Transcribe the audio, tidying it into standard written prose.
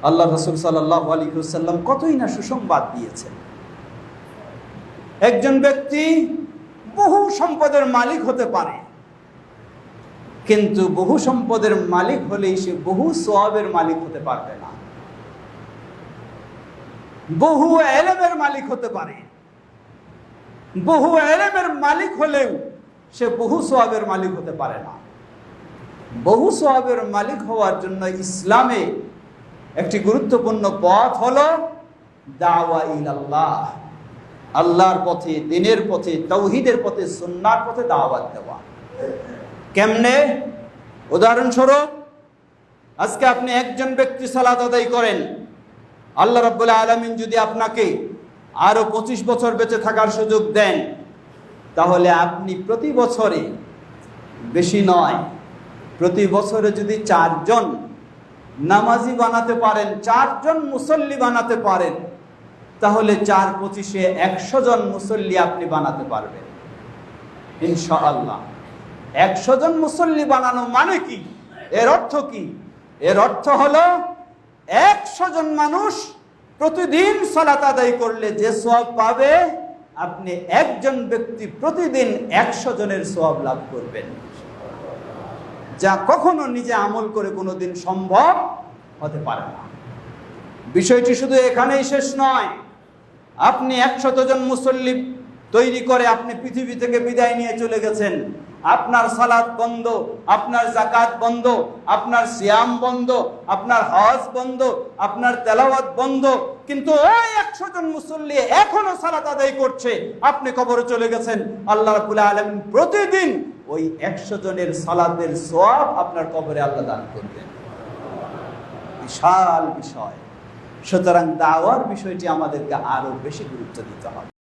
আল্লাহ রাসূল সাল্লাল্লাহু আলাইহি ওয়াসাল্লাম কতই না সুসংবাদ দিয়েছেন। একজন ব্যক্তি বহু সম্পদের মালিক হতে পারে, কিন্তু বহু সম্পদের মালিক হলেই সে বহু সওয়াবের মালিক হতে পারবে না। বহু ইলমের মালিক হতে পারে, বহু ইলমের মালিক হলেও সে বহু সওয়াবের মালিক হতে পারে না। বহু সওয়াবের মালিক হওয়ার জন্য ইসলামে একটি গুরুত্বপূর্ণ পথ হলো দাওয়া ইলাল্লাহ, আল্লাহর পথে, দ্বীনের পথে, তাওহীদের পথে, সুন্নাহর পথে দাওয়াত দেওয়া। কেমনে? উদাহরণস্বরূপ, আজকে আপনি একজন ব্যক্তি সালাত আদায় করেন, আল্লাহ রাব্বুল আলামিন যদি আপনাকে আরো 25 বছর বেঁচে থাকার সুযোগ দেন, তাহলে আপনি প্রতি বছরে, বেশি নয়, প্রতি বছরে যদি 4 জন নামাজি বানাতে পারেন, 4 জন মুসল্লি বানাতে পারেন, তাহলে 4 25-এ 100 জন মুসল্লি আপনি বানাতে পারবেন ইনশাআল্লাহ। 100 জন মুসল্লি বানানো মানে কি? এর অর্থ কি? এর অর্থ হলো 100 জন মানুষ প্রতিদিন সালাত আদায় করলে যে সওয়াব পাবে, আপনি একজন ব্যক্তি প্রতিদিন 100 জনের সওয়াব লাভ করবেন, যা কখনো নিজে আমল করে কোনোদিন সম্ভব হতে পারে না। বিষয়টি শুধু এখানেই শেষ নয়। আপনি 100 জন মুসল্লি তৈরি করে আপনি পৃথিবী থেকে বিদায় নিয়ে চলে গেছেন, আপনার সালাত বন্ধ, আপনার যাকাত বন্ধ, আপনার সিয়াম বন্ধ, আপনার হজ বন্ধ, আপনার তেলাওয়াত বন্ধ, কিন্তু ওই 100 জন মুসল্লি এখনো সালাত আদায় করছে, আপনি কবরে চলে গেছেন। আল্লাহ রাব্বুল আলামিন প্রতিদিন ওই 100 জনের সালাতের সওয়াব আপনার কবরে আল্লাহ দান করবেন। বিশাল বিষয়। সুতরাং দাওয়ার বিষয়টি আমাদেরকে আরো বেশি গুরুত্ব দিতে হবে।